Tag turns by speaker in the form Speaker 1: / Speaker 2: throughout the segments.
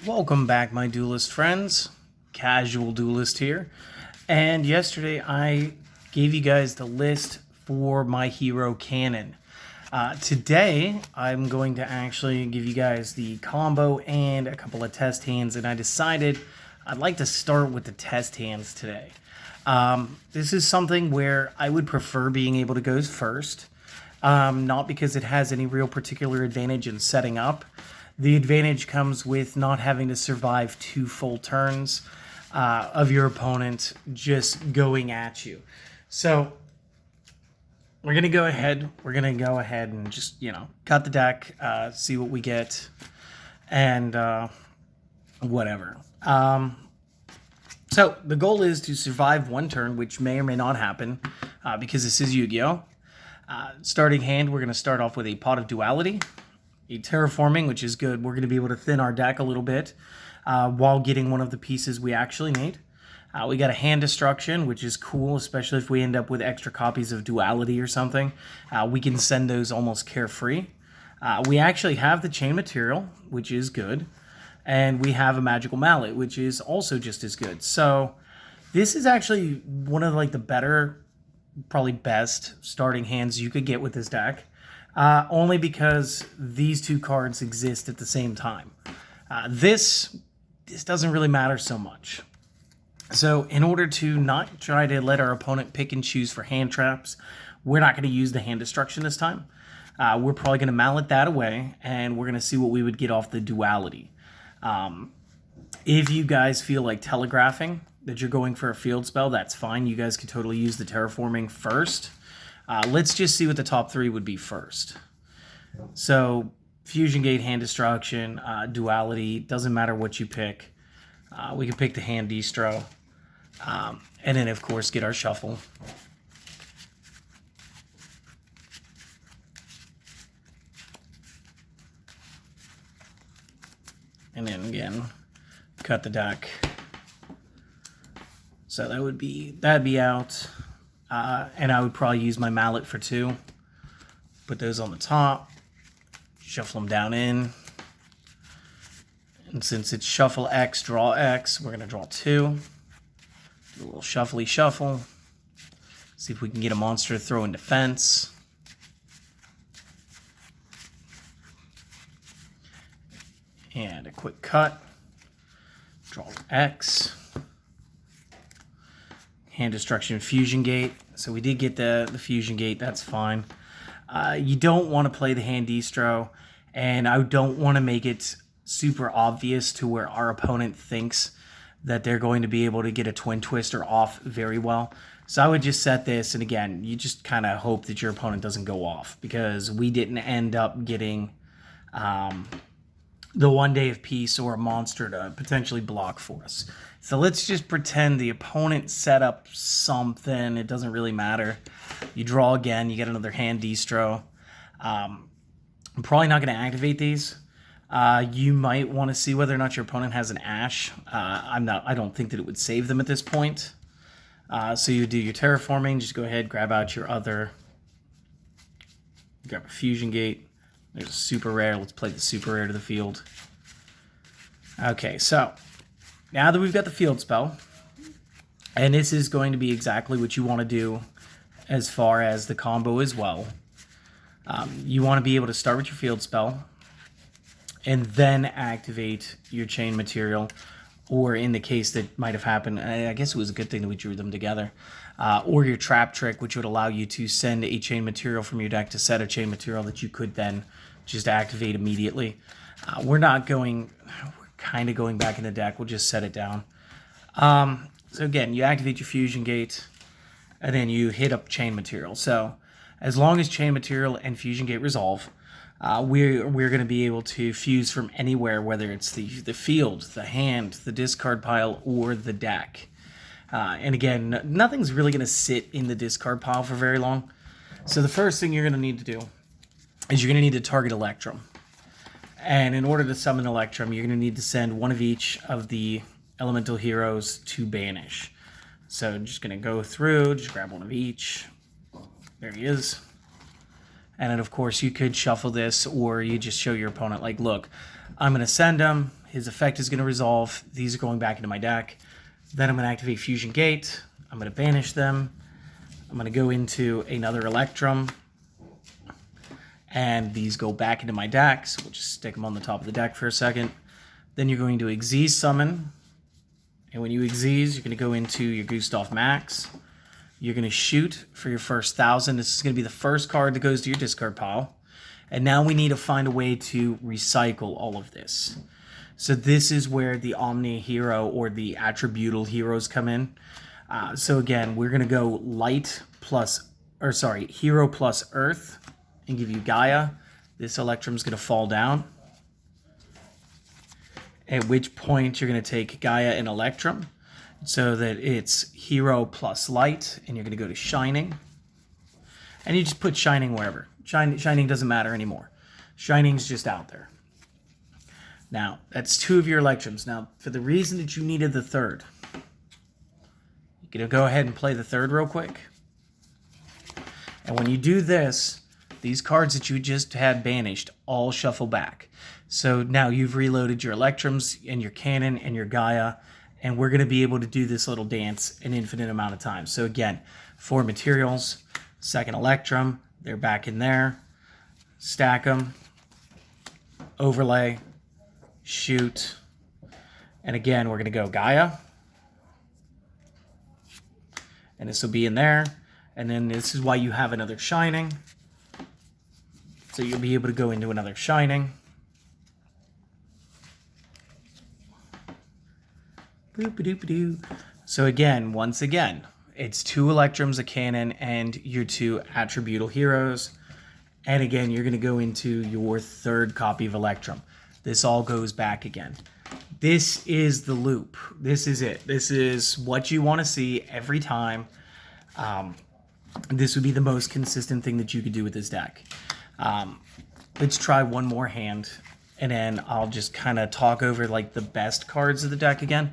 Speaker 1: Welcome back, my Duelist friends. Casual Duelist here. And yesterday I gave you guys the list for my hero canon. Today I'm going to actually give you guys the combo and a couple of test hands, and I decided I'd like to start with the test hands today. This is something where I would prefer being able to go first, not because it has any real particular advantage in setting up. The advantage comes with not having to survive 2 full turns of your opponent just going at you. So we're going to go ahead. We're going to go ahead and just, cut the deck, see what we get, and whatever. So the goal is to survive 1 turn, which may or may not happen because this is Yu-Gi-Oh! Starting hand, we're going to start off with a Pot of Duality. A terraforming, which is good. We're going to be able to thin our deck a little bit while getting one of the pieces we actually need. We got a hand destruction, which is cool, especially if we end up with extra copies of Duality or something. We can send those almost carefree. We actually have the chain material, which is good. And we have a magical mallet, which is also just as good. So this is actually one of the better, probably best starting hands you could get with this deck. Only because these 2 cards exist at the same time. This doesn't really matter so much. So in order to not try to let our opponent pick and choose for hand traps, we're not going to use the hand destruction this time. We're probably going to mallet that away, and we're going to see what we would get off the Duality. If you guys feel like telegraphing that you're going for a field spell, that's fine. You guys could totally use the terraforming first. Let's just see what the top 3 would be first. So, Fusion Gate, Hand Destruction, Duality, doesn't matter what you pick. We can pick the Hand Destro. And then, of course, get our Shuffle. And then, again, cut the deck. So that'd be out. And I would probably use my mallet for 2. Put those on the top. Shuffle them down in. And since it's shuffle X, draw X, we're going to draw 2. Do a little shuffly shuffle. See if we can get a monster to throw in defense. And a quick cut. Draw X. Hand Destruction, Fusion Gate. So we did get the Fusion Gate. That's fine. You don't want to play the Hand Destro, and I don't want to make it super obvious to where our opponent thinks that they're going to be able to get a Twin Twister off very well. So I would just set this, and again, you just kind of hope that your opponent doesn't go off, because we didn't end up getting the 1 Day of Peace or a monster to potentially block for us. So let's just pretend the opponent set up something. It doesn't really matter. You draw again. You get another Hand Destro. I'm probably not going to activate these. You might want to see whether or not your opponent has an Ash. I don't think that it would save them at this point. So you do your terraforming. Just go ahead, grab out your other. Grab a Fusion Gate. There's a super rare. Let's play the super rare to the field. Okay, so now that we've got the field spell, and this is going to be exactly what you want to do as far as the combo as well. You want to be able to start with your field spell and then activate your chain material, or in the case that might have happened, I guess it was a good thing that we drew them together, or your trap trick, which would allow you to send a chain material from your deck to set a chain material that you could then just activate immediately. We're kind of going back in the deck. We'll just set it down. So again, you activate your Fusion Gate, and then you hit up chain material. So as long as chain material and Fusion Gate resolve, we're going to be able to fuse from anywhere, whether it's the field, the hand, the discard pile, or the deck. And again, nothing's really going to sit in the discard pile for very long. So the first thing you're going to need to do is you're going to need to target Electrum. And in order to summon Electrum, you're going to need to send one of each of the elemental heroes to banish. So I'm just going to go through, just grab one of each. There he is. And then, of course, you could shuffle this, or you just show your opponent, like, look, I'm going to send him. His effect is going to resolve. These are going back into my deck. Then I'm going to activate Fusion Gate. I'm going to banish them. I'm going to go into another Electrum. And these go back into my deck, so we'll just stick them on the top of the deck for a second. Then you're going to Xyz Summon. And when you Xyz, you're going to go into your Gustav Max. You're going to shoot for your first 1,000. This is going to be the first card that goes to your discard pile. And now we need to find a way to recycle all of this. So this is where the Omni Hero or the Attributal Heroes come in. So again, we're going to go Hero plus Earth and give you Gaia. This Electrum's going to fall down. At which point you're going to take Gaia and Electrum so that it's Hero plus Light, and you're going to go to Shining. And you just put Shining wherever. Shining doesn't matter anymore. Shining's just out there. Now, that's 2 of your Electrums. Now, for the reason that you needed the 3rd, you're going to go ahead and play the 3rd real quick. And when you do this, these cards that you just had banished all shuffle back. So now you've reloaded your Electrums and your Cannon and your Gaia, and we're going to be able to do this little dance an infinite amount of times. So again, 4 materials, 2nd Electrum, they're back in there. Stack them, overlay, shoot, and again, we're going to go Gaia. And this will be in there. And then this is why you have another Shining. So you'll be able to go into another Shining. Boop-a-doop-a-doo. So again, once again, it's 2 Electrums, a Cannon, and your 2 Attributal Heroes. And again, you're going to go into your 3rd copy of Electrum. This all goes back again. This is the loop. This is it. This is what you want to see every time. This would be the most consistent thing that you could do with this deck. Let's try one more hand, and then I'll just kind of talk over like the best cards of the deck again.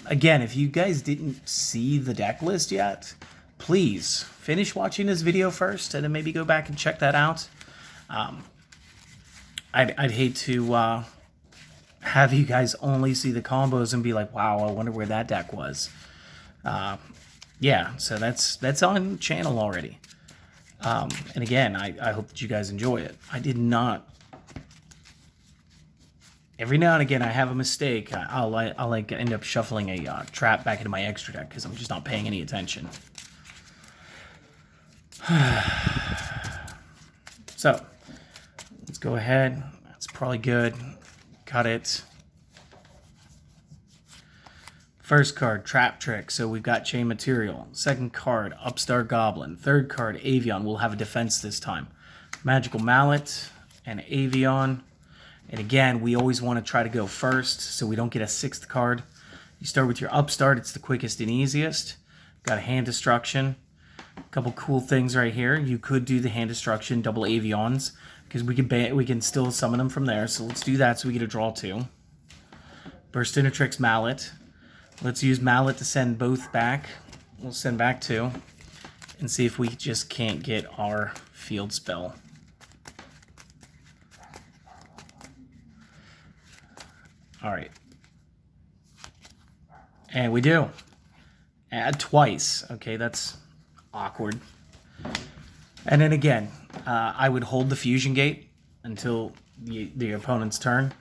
Speaker 1: Again, if you guys didn't see the deck list yet, please finish watching this video first and then maybe go back and check that out. I'd hate to have you guys only see the combos and be like, wow, I wonder where that deck was. Yeah, so that's on channel already. And again, I hope that you guys enjoy it. I did not. Every now and again, I have a mistake. I'll like end up shuffling a trap back into my extra deck because I'm just not paying any attention. So let's go ahead. That's probably good. Cut it. First card, Trap Trick. So we've got Chain Material. Second card, Upstart Goblin. Third card, Avion. We'll have a defense this time. Magical Mallet and Avion. And again, we always want to try to go first so we don't get a 6th card. You start with your Upstart. It's the quickest and easiest. Got a Hand Destruction. A couple cool things right here. You could do the Hand Destruction, double Avions, because we can still summon them from there. So let's do that so we get a draw 2. Burstinatrix Mallet. Let's use Mallet to send both back. We'll send back 2 and see if we just can't get our field spell. All right. And we do. Add twice. Okay, that's awkward. And then again, I would hold the Fusion Gate until the opponent's turn.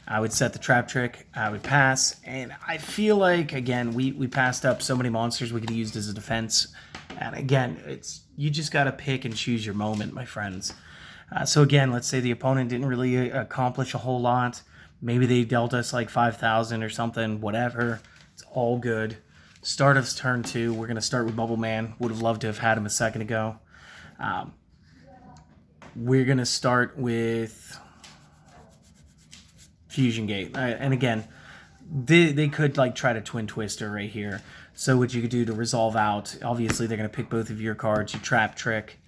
Speaker 1: I would set the Trap Trick. I would pass. And I feel like, again, we passed up so many monsters we could have used as a defense. And again, you just got to pick and choose your moment, my friends. So again, let's say the opponent didn't really accomplish a whole lot. Maybe they dealt us like 5,000 or something, whatever. It's all good. Start of turn 2. We're going to start with Bubble Man. Would have loved to have had him a second ago. We're going to start with Fusion Gate. And again, they could like try to Twin Twister right here. So what you could do to resolve out, obviously they're going to pick both of your cards. You Trap Trick.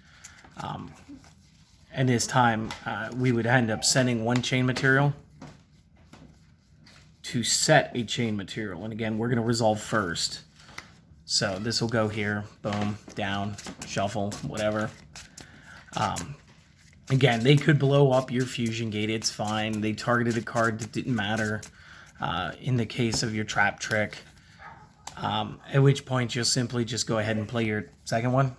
Speaker 1: And this time we would end up sending 1 Chain Material to set a Chain Material. And again, we're going to resolve first. So this will go here. Boom. Down. Shuffle. Whatever. Again, they could blow up your fusion gate. It's fine. They targeted a card that didn't matter in the case of your trap trick. At which point you'll simply just go ahead and play your second one.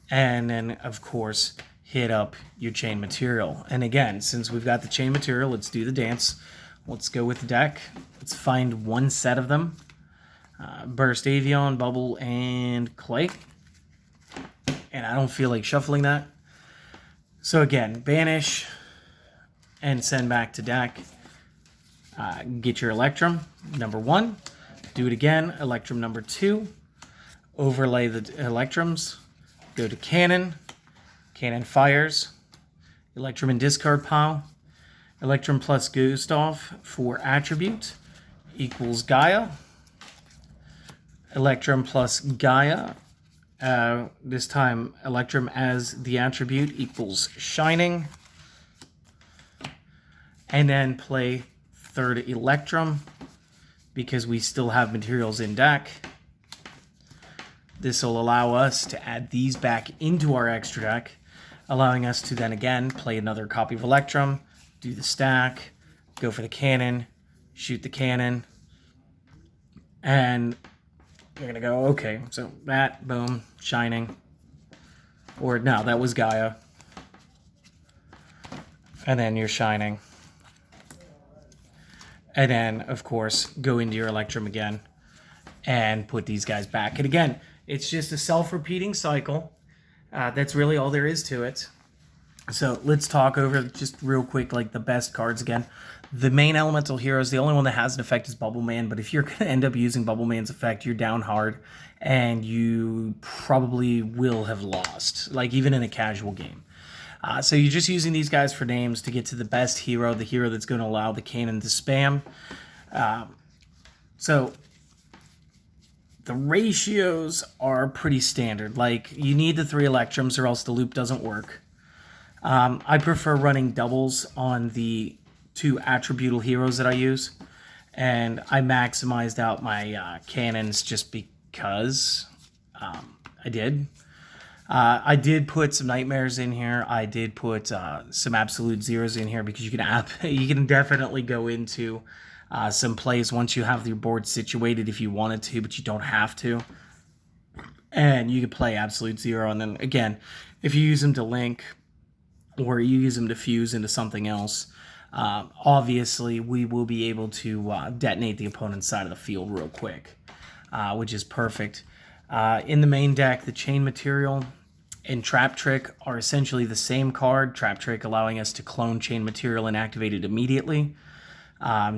Speaker 1: And then, of course, hit up your chain material. And again, since we've got the chain material, let's do the dance. Let's go with the deck. Let's find one set of them. Burst Avion, Bubble, and Clay. And I don't feel like shuffling that. So again, banish and send back to deck. Get your Electrum, number 1. Do it again, Electrum number 2. Overlay the Electrums. Go to Cannon. Cannon fires. Electrum and discard pile. Electrum plus Gustav for attribute equals Gaia. Electrum plus Gaia. This time, Electrum as the attribute equals Shining. And then play third Electrum because we still have materials in deck. This will allow us to add these back into our extra deck, allowing us to then again play another copy of Electrum, do the stack, go for the cannon, shoot the cannon, and you're going to go, okay, so that, boom, Shining. Or no, that was Gaia. And then you're Shining. And then, of course, go into your Electrum again and put these guys back. And again, it's just a self-repeating cycle. That's really all there is to it. So let's talk over just real quick, like the best cards again. The main elemental heroes, the only one that has an effect is Bubble Man, but if you're going to end up using Bubble Man's effect, you're down hard, and you probably will have lost, like even in a casual game. So you're just using these guys for names to get to the best hero, the hero that's going to allow the cannon to spam. So the ratios are pretty standard. Like, you need the 3 Electrums or else the loop doesn't work. I prefer running doubles on the 2 attributal heroes that I use. And I maximized out my cannons just because I did. I did put some Nightmares in here. I did put some Absolute Zeros in here because you can definitely go into some plays once you have your board situated if you wanted to, but you don't have to. And you could play Absolute Zero, and then again, if you use them to link or you use them to fuse into something else, obviously we will be able to detonate the opponent's side of the field real quick, which is perfect. In the main deck, the Chain Material and Trap Trick are essentially the same card. Trap Trick allowing us to clone Chain Material and activate it immediately.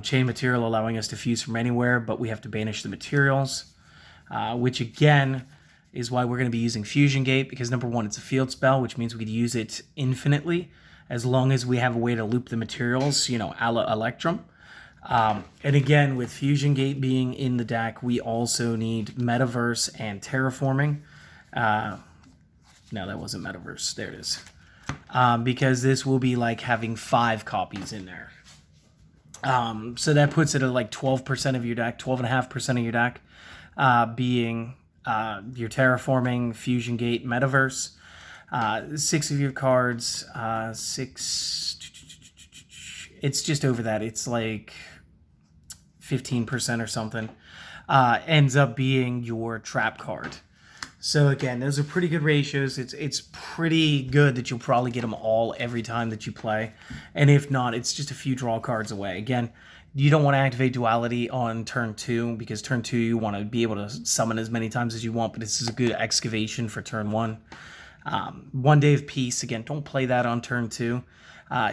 Speaker 1: Chain Material allowing us to fuse from anywhere, but we have to banish the materials, which again is why we're going to be using Fusion Gate, because number 1, it's a field spell, which means we could use it infinitely as long as we have a way to loop the materials, you know, a la Electrum. And again, with Fusion Gate being in the deck, we also need Metaverse and Terraforming. No, that wasn't Metaverse. There it is. Because this will be like having 5 copies in there. So that puts it at like 12% of your deck, 12.5% of your deck being your Terraforming, Fusion Gate, Metaverse. 6 of your cards, 6... It's just over that. It's like 15% or something. Ends up being your trap card. So again, those are pretty good ratios. It's pretty good that you'll probably get them all every time that you play. And if not, it's just a few draw cards away. Again, you don't want to activate Duality on turn 2, because turn 2 you want to be able to summon as many times as you want, but this is a good excavation for turn 1. 1 Day of Peace, again, don't play that on turn 2.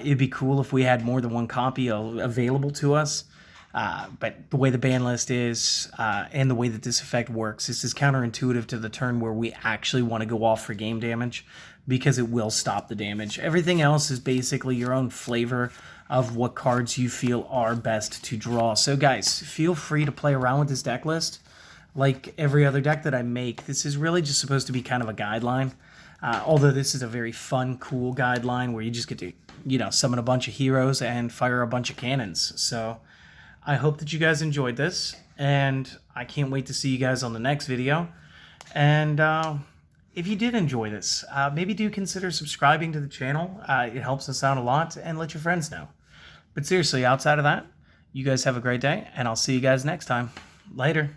Speaker 1: It'd be cool if we had more than 1 copy available to us. But the way the ban list is, and the way that this effect works, this is counterintuitive to the turn where we actually want to go off for game damage, because it will stop the damage. Everything else is basically your own flavor of what cards you feel are best to draw. So guys, feel free to play around with this deck list. Like every other deck that I make, this is really just supposed to be kind of a guideline. Although this is a very fun, cool guideline where you just get to, you know, summon a bunch of heroes and fire a bunch of cannons. So I hope that you guys enjoyed this, and I can't wait to see you guys on the next video. And if you did enjoy this, maybe do consider subscribing to the channel. It helps us out a lot, and let your friends know. But seriously, outside of that, you guys have a great day, and I'll see you guys next time. Later.